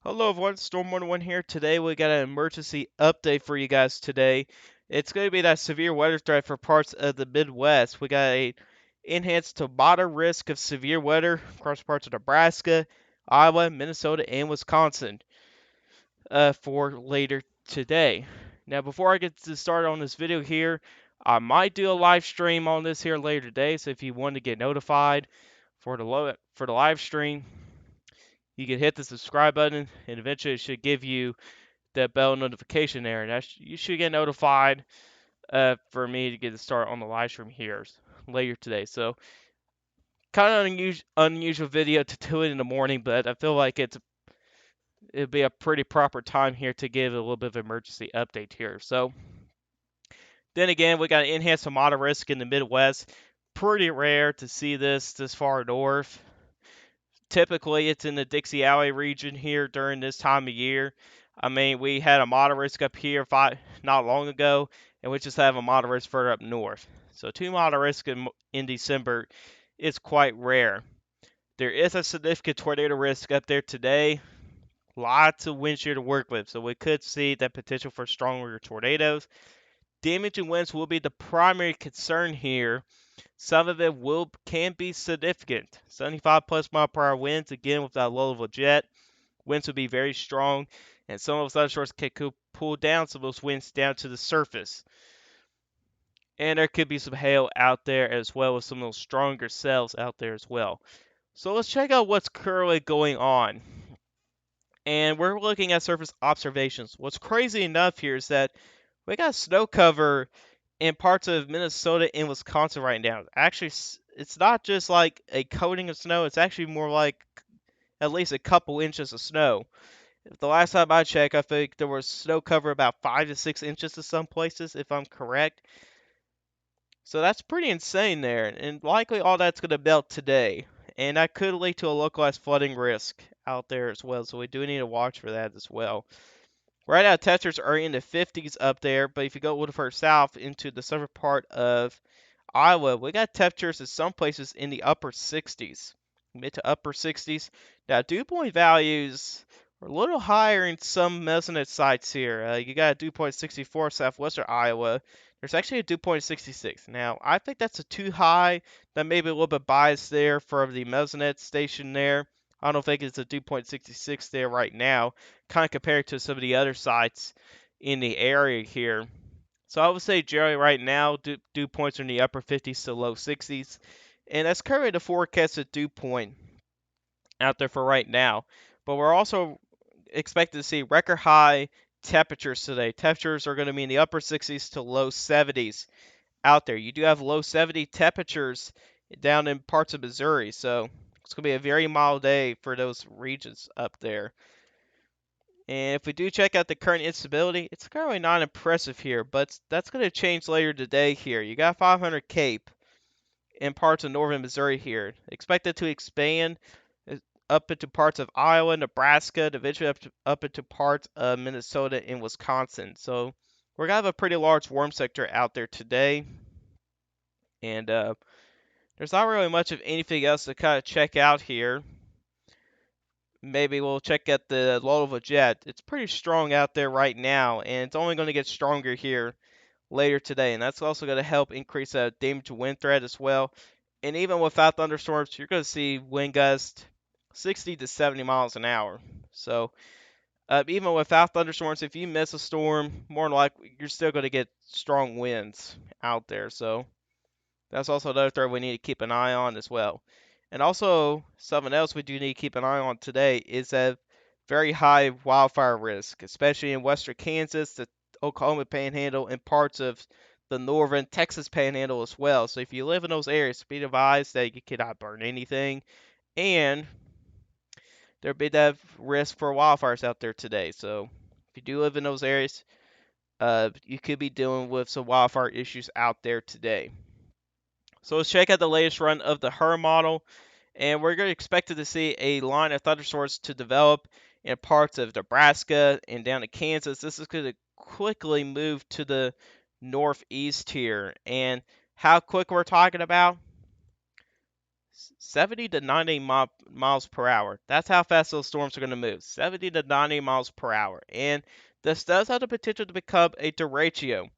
Hello everyone, Storm11 here. Today we got an emergency update for you guys today. It's going to be that severe weather threat for parts of the Midwest. We got a enhanced to moderate risk of severe weather across parts of Nebraska, Iowa, Minnesota, and Wisconsin for later today. Now before I get to start on this video here, I might do a live stream on this here later today, so if you want to get notified for the live stream, you can hit the subscribe button, and eventually it should give you that bell notification there, and you should get notified for me to get to start on the live stream here later today. So kind of unusual video to do it in the morning, but I feel like it'd be a pretty proper time here to give a little bit of emergency update here. So then again, we got enhanced to moderate risk in the Midwest. Pretty rare to see this far north. Typically, it's in the Dixie Alley region here during this time of year. I mean, we had a moderate risk up here not long ago, and we just have a moderate risk further up north. So two moderate risk in December is quite rare. There is a significant tornado risk up there today. Lots of wind shear to work with, so we could see that potential for stronger tornadoes. Damaging winds will be the primary concern here. Some of it can be significant. 75 plus mile per hour winds, again with that low level jet. Winds will be very strong, and some of those thunderstorms could pull down some of those winds down to the surface. And there could be some hail out there as well, with some of those stronger cells out there as well. So let's check out what's currently going on. And we're looking at surface observations. What's crazy enough here is that we got snow cover in parts of Minnesota and Wisconsin right now. Actually, it's not just like a coating of snow, it's actually more like at least a couple inches of snow. The last time I checked, I think there was snow cover about 5 to 6 inches in some places, if I'm correct. So that's pretty insane there, and likely all that's going to melt today. And that could lead to a localized flooding risk out there as well, so we do need to watch for that as well. Right now, temperatures are in the 50s up there, but if you go a little further south into the southern part of Iowa, we got temperatures in some places in the upper 60s, mid to upper 60s. Now, dew point values are a little higher in some mesonet sites here. You got a dew point 64 southwestern Iowa. There's actually a dew point 66. Now, I think that's a too high. That may be a little bit biased there for the mesonet station there. I don't think it's a dew point 66 there right now, kind of compared to some of the other sites in the area here. So I would say generally right now, dew points are in the upper 50s to low 60s. And that's currently the forecasted dew point out there for right now. But we're also expected to see record high temperatures today. Temperatures are going to be in the upper 60s to low 70s out there. You do have low 70 temperatures down in parts of Missouri. So it's going to be a very mild day for those regions up there. And if we do check out the current instability, it's currently not impressive here, but that's going to change later today here. You got 500 Cape in parts of northern Missouri here. Expect it to expand up into parts of Iowa, Nebraska, and eventually up into parts of Minnesota and Wisconsin. So we're going to have a pretty large warm sector out there today. And there's not really much of anything else to kind of check out here. Maybe we'll check out the low level jet. It's pretty strong out there right now, and it's only going to get stronger here later today. And that's also going to help increase that damage to wind threat as well. And even without thunderstorms, you're going to see wind gusts 60 to 70 miles an hour. So even without thunderstorms, if you miss a storm, more than likely you're still going to get strong winds out there. So that's also another threat we need to keep an eye on as well. And also, something else we do need to keep an eye on today is a very high wildfire risk, especially in western Kansas, the Oklahoma Panhandle, and parts of the northern Texas Panhandle as well. So if you live in those areas, be advised that you cannot burn anything, and there'll be that risk for wildfires out there today. So if you do live in those areas, you could be dealing with some wildfire issues out there today. So let's check out the latest run of the HER model, and we're going to expect to see a line of thunderstorms to develop in parts of Nebraska and down to Kansas. This is going to quickly move to the northeast here, and how quick we're talking about? 70 to 90 miles per hour. That's how fast those storms are going to move. 70 to 90 miles per hour. And this does have the potential to become a derecho.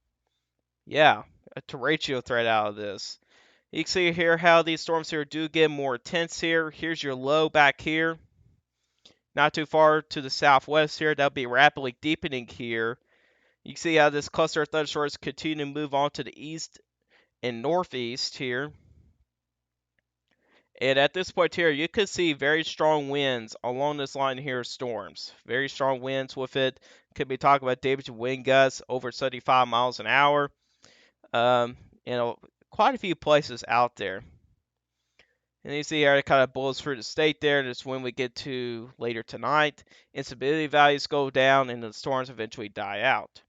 Yeah, a derecho threat out of this. You can see here how these storms here do get more intense here. Here's your low back here. Not too far to the southwest here. That'll be rapidly deepening here. You can see how this cluster of thunderstorms continue to move on to the east and northeast here. And at this point here, you could see very strong winds along this line here of storms. Very strong winds with it. Could be talking about damaging wind gusts over 75 miles an hour. Quite a few places out there. And you see how it kind of blows through the state there. And it's when we get to later tonight. Instability values go down and the storms eventually die out.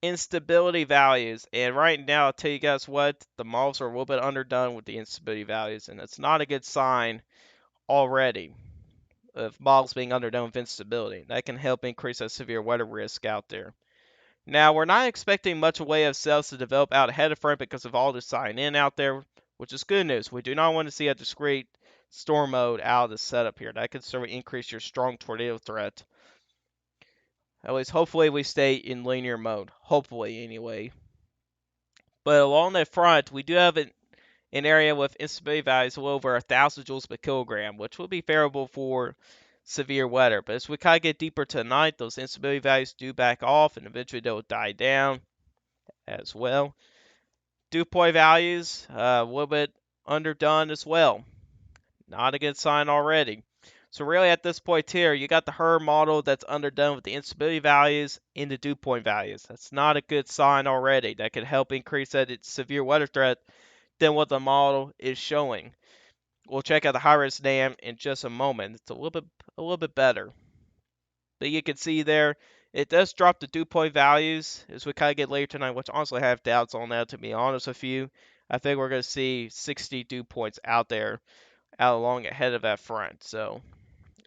Instability values. And right now, I'll tell you guys what, the models are a little bit underdone with the instability values. And it's not a good sign already of models being underdone with instability. That can help increase that severe weather risk out there. Now, we're not expecting much way of cells to develop out ahead of front because of all the sign in out there, which is good news. We do not want to see a discrete storm mode out of the setup here. That could certainly increase your strong tornado threat. At least, hopefully, we stay in linear mode. Hopefully, anyway. But along that front, we do have an area with instability values well over 1,000 joules per kilogram, which will be favorable for severe weather. But as we kind of get deeper tonight, those instability values do back off, and eventually they'll die down as well. Dew point values, a little bit underdone as well. Not a good sign already. So really at this point here, you got the HER model that's underdone with the instability values and the dew point values. That's not a good sign already. That could help increase that severe weather threat than what the model is showing. We'll check out the high-risk dam in just a moment. It's a little bit better. But you can see there, it does drop the dew point values as we kind of get later tonight, which honestly I have doubts on that, to be honest with you. I think we're going to see 60 dew points out there, out along ahead of that front. So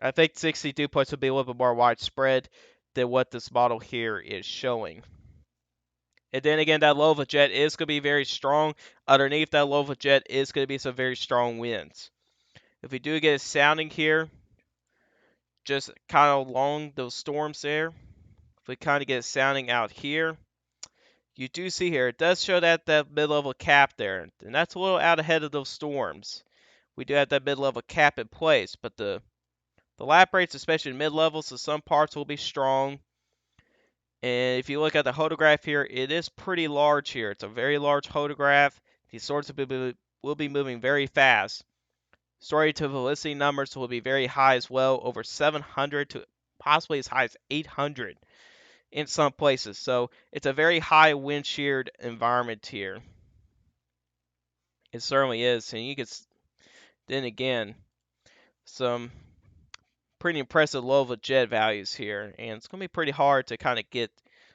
I think 60 dew points will be a little bit more widespread than what this model here is showing. And then again, that low of a jet is going to be very strong. Underneath that low of a jet is going to be some very strong winds. If we do get a sounding here, just kind of along those storms there, if we kind of get a sounding out here, you do see here, it does show that mid-level cap there, and that's a little out ahead of those storms. We do have that mid-level cap in place, but the lap rates, especially in mid-level, so some parts will be strong. And if you look at the hodograph here, it is pretty large here. It's a very large hodograph. These sorts will be moving very fast. Story to velocity numbers will be very high as well, over 700 to possibly as high as 800 in some places. So it's a very high wind sheared environment here. It certainly is. And you can, then again, some pretty impressive low of jet values here. And it's going to be pretty hard to kind of get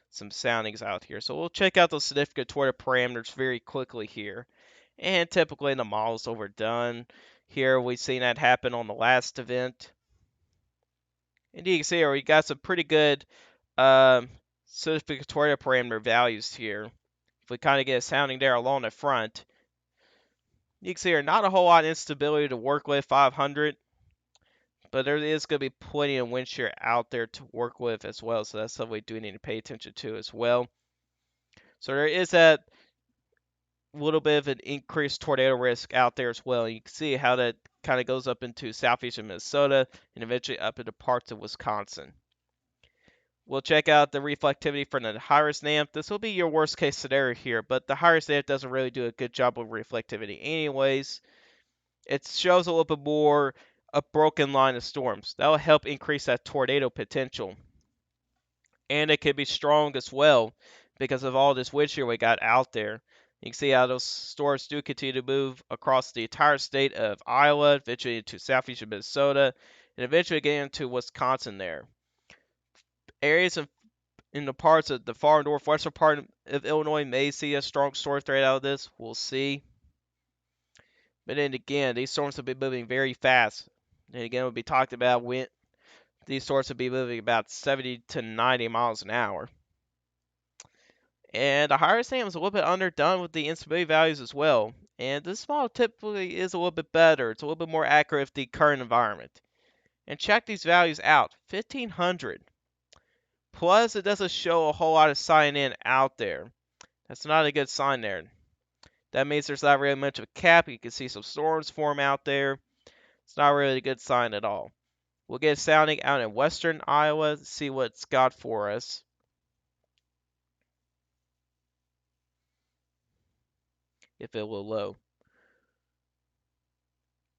some soundings out here. So we'll check out those significant tornado parameters very quickly here. And typically the model's overdone. Here we've seen that happen on the last event. And you can see here we got some pretty good significant tornado parameter values here. If we kind of get a sounding there along the front, you can see here not a whole lot of instability to work with, 500. But there is going to be plenty of wind shear out there to work with as well. So that's something we do need to pay attention to as well. So there is that little bit of an increased tornado risk out there as well. You can see how that kind of goes up into southeastern Minnesota and eventually up into parts of Wisconsin. We'll check out the reflectivity for the high-risk NAMP. This will be your worst case scenario here, but the high-risk NAMP doesn't really do a good job of reflectivity anyways. It shows a little bit more a broken line of storms. That will help increase that tornado potential. And it can be strong as well because of all this wind shear we got out there. You can see how those storms do continue to move across the entire state of Iowa, eventually into southeastern Minnesota, and eventually getting into Wisconsin there. Areas in the parts of the far northwestern part of Illinois may see a strong storm threat out of this. We'll see. But then again, these storms will be moving very fast. And again, we'll be talking about when these storms will be moving about 70 to 90 miles an hour. And the higher SAM is a little bit underdone with the instability values as well. And this model typically is a little bit better. It's a little bit more accurate with the current environment. And check these values out. 1500. Plus, it doesn't show a whole lot of sign in out there. That's not a good sign there. That means there's not really much of a cap. You can see some storms form out there. It's not really a good sign at all. We'll get a sounding out in western Iowa to see what it's got for us. If it will low.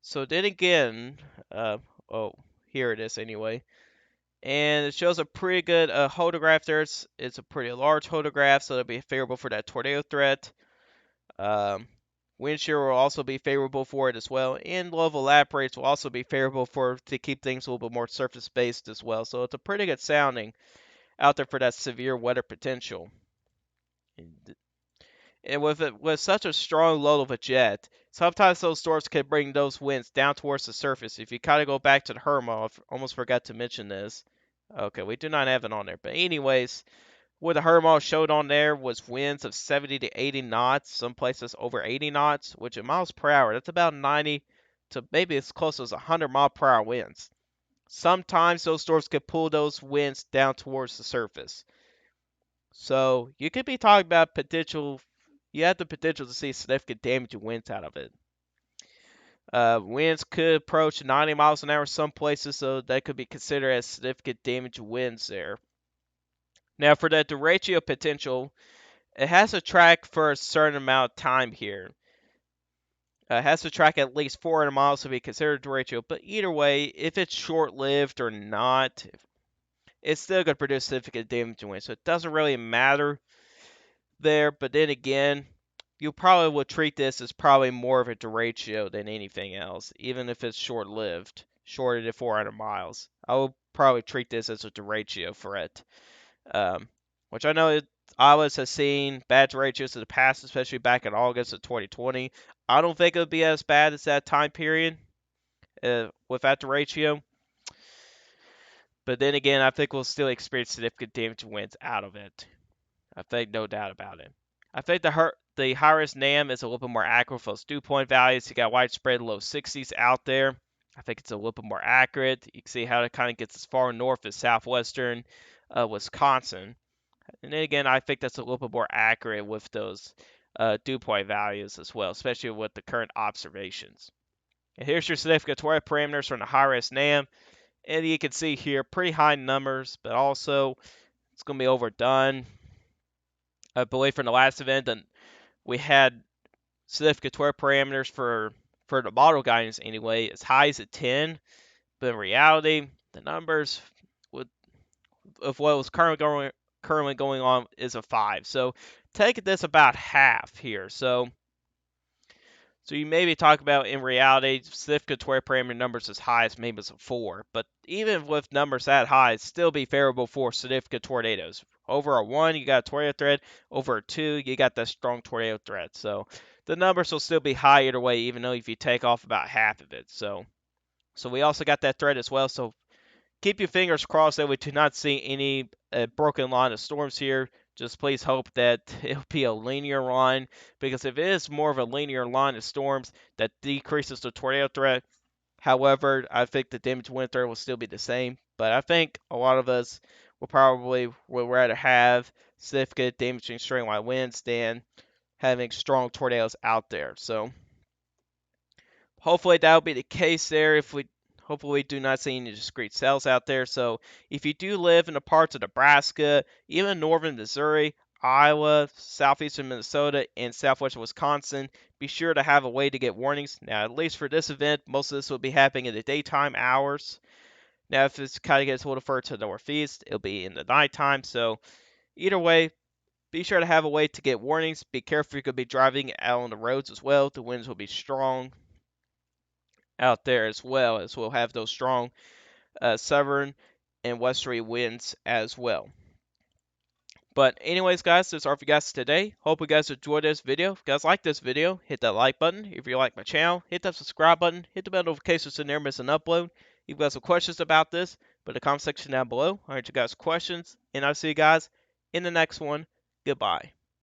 So then again, oh, here it is anyway. And it shows a pretty good hodograph there. It's a pretty large hodograph, so it'll be favorable for that tornado threat. Wind shear will also be favorable for it as well, and level lap rates will also be favorable to keep things a little bit more surface based as well. So it's a pretty good sounding out there for that severe weather potential. And with such a strong load of a jet, sometimes those storms can bring those winds down towards the surface. If you kind of go back to the Herma, I almost forgot to mention this. Okay, we do not have it on there, but anyways, what the Herma showed on there was winds of 70 to 80 knots, some places over 80 knots, which in miles per hour, that's about 90 to maybe as close as 100-mile-per-hour winds. Sometimes those storms can pull those winds down towards the surface. So you could be talking about potential. You have the potential to see significant damage and winds out of it. Winds could approach 90 miles an hour some places, so that could be considered as significant damage winds there. Now, for that derecho potential, it has to track for a certain amount of time here. It has to track at least 400 miles to be considered derecho, but either way, if it's short-lived or not, it's still going to produce significant damage and winds, so it doesn't really matter there. But then again, you probably will treat this as probably more of a derecho than anything else, even if it's short-lived, shorter than 400 miles. I will probably treat this as a derecho for it, which I know Iowa has seen bad derechos in the past, especially back in August of 2020. I don't think it would be as bad as that time period with that derecho. But then again, I think we'll still experience significant damage winds out of it. I think no doubt about it. I think the high-risk NAM is a little bit more accurate for those dew point values. You got widespread low 60s out there. I think it's a little bit more accurate. You can see how it kind of gets as far north as southwestern Wisconsin. And then again, I think that's a little bit more accurate with those dew point values as well, especially with the current observations. And here's your significant tornado parameters from the high-risk NAM. And you can see here pretty high numbers, but also it's going to be overdone. I believe from the last event that we had significant torque parameters for the model guidance anyway, as high as a 10, but in reality, the numbers of what was currently going on is a 5. So take this about half here. So you maybe talk about in reality significant torque parameter numbers as high as maybe it's a 4, but even with numbers that high, it'd still be favorable for significant tornadoes. Over a 1, you got a tornado threat. Over a 2, you got that strong tornado threat. So the numbers will still be high either way, even though if you take off about half of it. So we also got that threat as well. So keep your fingers crossed that we do not see any broken line of storms here. Just please hope that it'll be a linear line, because if it is more of a linear line of storms, that decreases the tornado threat. However, I think the damage wind threat will still be the same. But I think a lot of us would rather have significant damaging straight line winds than having strong tornadoes out there. So hopefully that'll be the case there. Hopefully we do not see any discrete cells out there. So if you do live in the parts of Nebraska, even northern Missouri, Iowa, southeastern Minnesota, and southwestern Wisconsin, be sure to have a way to get warnings. Now, at least for this event, most of this will be happening in the daytime hours. Now, if it's kind of gets a little further to the northeast, it'll be in the nighttime. So either way, be sure to have a way to get warnings. Be careful, you could be driving out on the roads as well. The winds will be strong out there as well, as we'll have those strong southern and westerly winds as well. But anyways, guys, that's all for you guys today. Hope you guys enjoyed this video. If you guys like this video, hit that like button. If you like my channel, hit that subscribe button. Hit the bell notifications so you never miss an upload. If you guys have questions about this, put in the comment section down below. I'll answer you guys' questions, and I'll see you guys in the next one. Goodbye.